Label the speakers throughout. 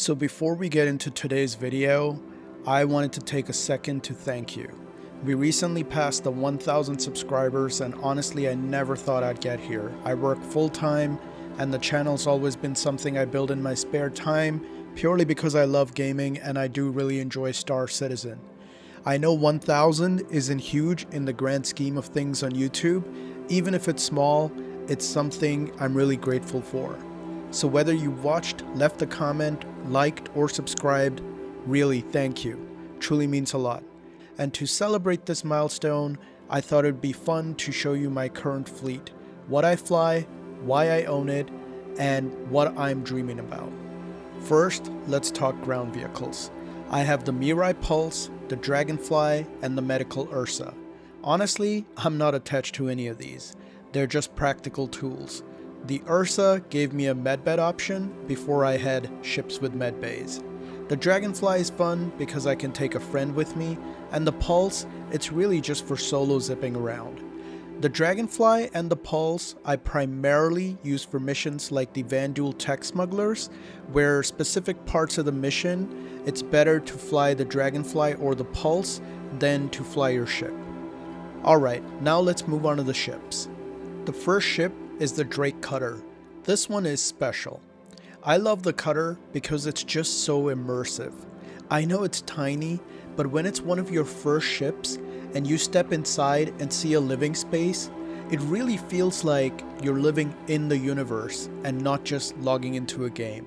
Speaker 1: So before we get into today's video, I wanted to take a second to thank you. We recently passed the 1,000 subscribers and honestly I never thought I'd get here. I work full-time and the channel's always been something I build in my spare time purely because I love gaming and I do really enjoy Star Citizen. I know 1,000 isn't huge in the grand scheme of things on YouTube. Even if it's small, it's something I'm really grateful for. So whether you watched, left a comment, liked, or subscribed, really thank you. Truly means a lot. And to celebrate this milestone, I thought it'd be fun to show you my current fleet, what I fly, why I own it, and what I'm dreaming about. First, let's talk ground vehicles. I have the Mirai Pulse, the Dragonfly, and the Medical Ursa. Honestly, I'm not attached to any of these. They're just practical tools. The Ursa gave me a medbed option before I had ships with medbays. The Dragonfly is fun because I can take a friend with me, and the Pulse, it's really just for solo zipping around. The Dragonfly and the Pulse I primarily use for missions like the Vandul Tech Smugglers, where specific parts of the mission, it's better to fly the Dragonfly or the Pulse than to fly your ship. Alright, now let's move on to the ships. The first ship is the Drake Cutter. This one is special. I love the Cutter because it's just so immersive. I know it's tiny, but when it's one of your first ships and you step inside and see a living space, it really feels like you're living in the universe and not just logging into a game.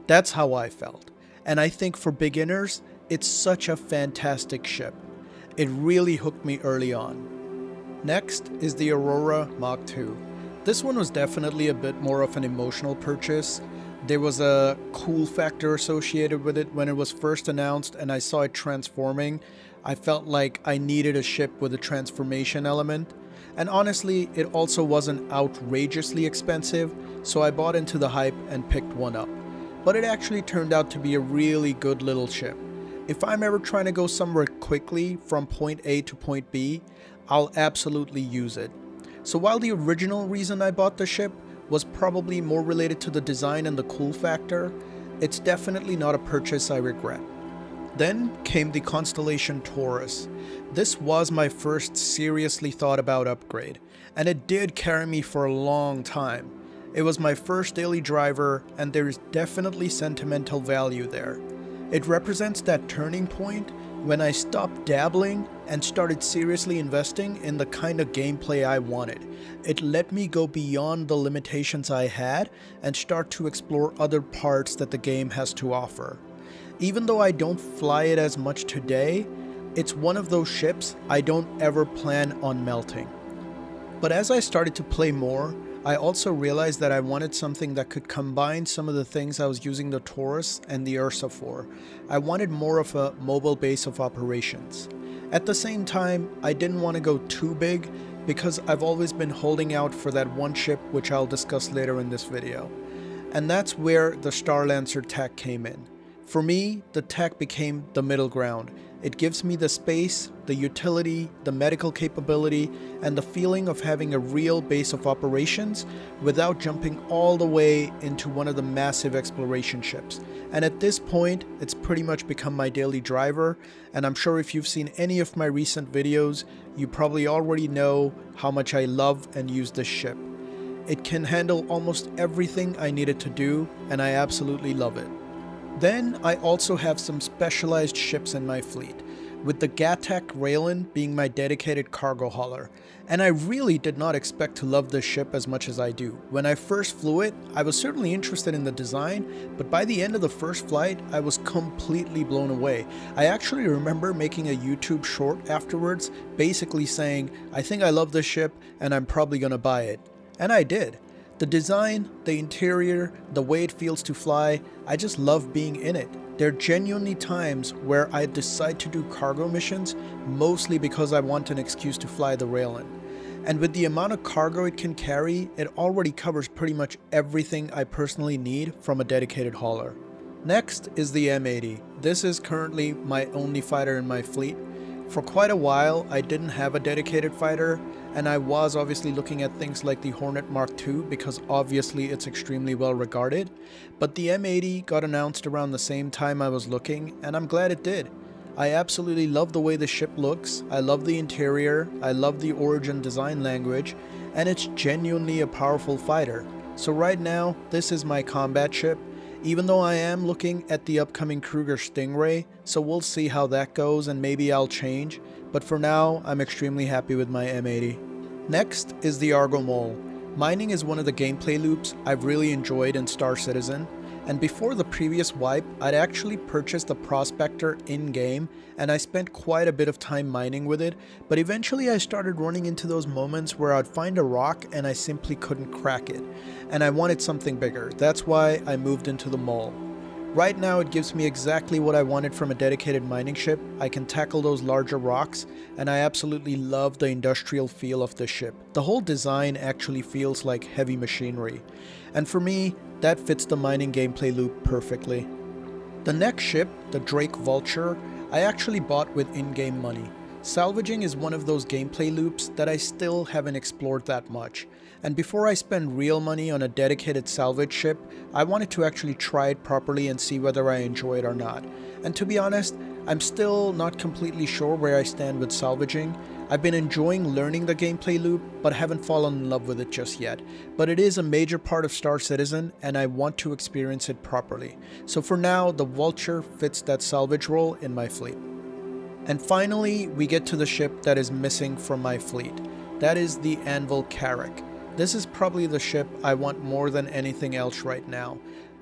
Speaker 1: That's how I felt. And I think for beginners, it's such a fantastic ship. It really hooked me early on. Next is the Aurora MK II. This one was definitely a bit more of an emotional purchase. There was a cool factor associated with it when it was first announced and I saw it transforming. I felt like I needed a ship with a transformation element. And honestly, it also wasn't outrageously expensive, so I bought into the hype and picked one up. But it actually turned out to be a really good little ship. If I'm ever trying to go somewhere quickly from point A to point B, I'll absolutely use it. So while the original reason I bought the ship was probably more related to the design and the cool factor, it's definitely not a purchase I regret. Then came the Constellation Taurus. This was my first seriously thought about upgrade, and it did carry me for a long time. It was my first daily driver, and there is definitely sentimental value there. It represents that turning point when I stopped dabbling and started seriously investing in the kind of gameplay I wanted. It let me go beyond the limitations I had and start to explore other parts that the game has to offer. Even though I don't fly it as much today, it's one of those ships I don't ever plan on melting. But as I started to play more, I also realized that I wanted something that could combine some of the things I was using the Taurus and the Ursa for. I wanted more of a mobile base of operations. At the same time, I didn't want to go too big because I've always been holding out for that one ship which I'll discuss later in this video. And that's where the Starlancer TAC came in. For me, the TAC became the middle ground. It gives me the space, the utility, the medical capability, and the feeling of having a real base of operations without jumping all the way into one of the massive exploration ships. And at this point, it's pretty much become my daily driver, and I'm sure if you've seen any of my recent videos, you probably already know how much I love and use this ship. It can handle almost everything I need it to do, and I absolutely love it. Then I also have some specialized ships in my fleet, with the Gatac Railen being my dedicated cargo hauler, and I really did not expect to love this ship as much as I do. When I first flew it, I was certainly interested in the design, but by the end of the first flight, I was completely blown away. I actually remember making a YouTube short afterwards, basically saying, I think I love this ship and I'm probably gonna buy it. And I did. The design, the interior, the way it feels to fly, I just love being in it. There are genuinely times where I decide to do cargo missions, mostly because I want an excuse to fly the Railen. And with the amount of cargo it can carry, it already covers pretty much everything I personally need from a dedicated hauler. Next is the M80. This is currently my only fighter in my fleet. For quite a while, I didn't have a dedicated fighter, and I was obviously looking at things like the Hornet Mark II because obviously it's extremely well regarded, but the M80 got announced around the same time I was looking, and I'm glad it did. I absolutely love the way the ship looks, I love the interior, I love the Origin design language, and it's genuinely a powerful fighter. So right now, this is my combat ship, even though I am looking at the upcoming Kruger Stingray, so we'll see how that goes and maybe I'll change, but for now, I'm extremely happy with my M80. Next is the Argo Mole. Mining is one of the gameplay loops I've really enjoyed in Star Citizen, and before the previous wipe, I'd actually purchased the Prospector in-game, and I spent quite a bit of time mining with it, but eventually I started running into those moments where I'd find a rock and I simply couldn't crack it, and I wanted something bigger. That's why I moved into the Mole. Right now it gives me exactly what I wanted from a dedicated mining ship. I can tackle those larger rocks, and I absolutely love the industrial feel of this ship. The whole design actually feels like heavy machinery, and for me, that fits the mining gameplay loop perfectly. The next ship, the Drake Vulture, I actually bought with in-game money. Salvaging is one of those gameplay loops that I still haven't explored that much, and before I spend real money on a dedicated salvage ship, I wanted to actually try it properly and see whether I enjoy it or not. And to be honest, I'm still not completely sure where I stand with salvaging. I've been enjoying learning the gameplay loop, but haven't fallen in love with it just yet. But it is a major part of Star Citizen, and I want to experience it properly. So for now, the Vulture fits that salvage role in my fleet. And finally, we get to the ship that is missing from my fleet. That is the Anvil Carrack. This is probably the ship I want more than anything else right now.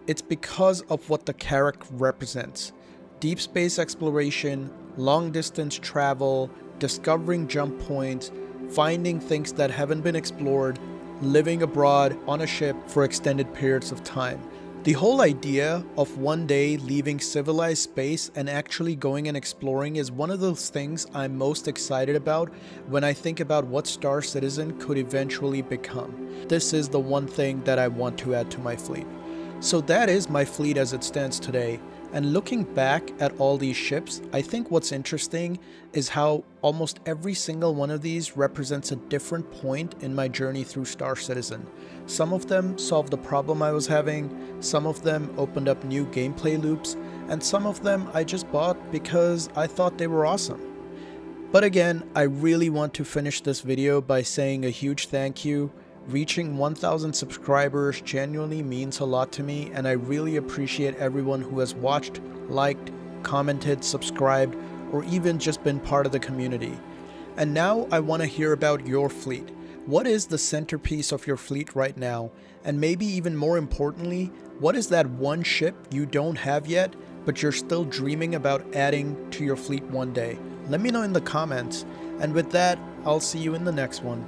Speaker 1: It's because of what the Carrack represents. Deep space exploration, long distance travel, discovering jump points, finding things that haven't been explored, living abroad on a ship for extended periods of time. The whole idea of one day leaving civilized space and actually going and exploring is one of those things I'm most excited about when I think about what Star Citizen could eventually become. This is the one thing that I want to add to my fleet. So that is my fleet as it stands today. And looking back at all these ships, I think what's interesting is how almost every single one of these represents a different point in my journey through Star Citizen. Some of them solved the problem I was having, some of them opened up new gameplay loops, and some of them I just bought because I thought they were awesome. But again, I really want to finish this video by saying a huge thank you. Reaching 1,000 subscribers genuinely means a lot to me, and I really appreciate everyone who has watched, liked, commented, subscribed, or even just been part of the community. And now I want to hear about your fleet. What is the centerpiece of your fleet right now? And maybe even more importantly, what is that one ship you don't have yet, but you're still dreaming about adding to your fleet one day? Let me know in the comments. And with that, I'll see you in the next one.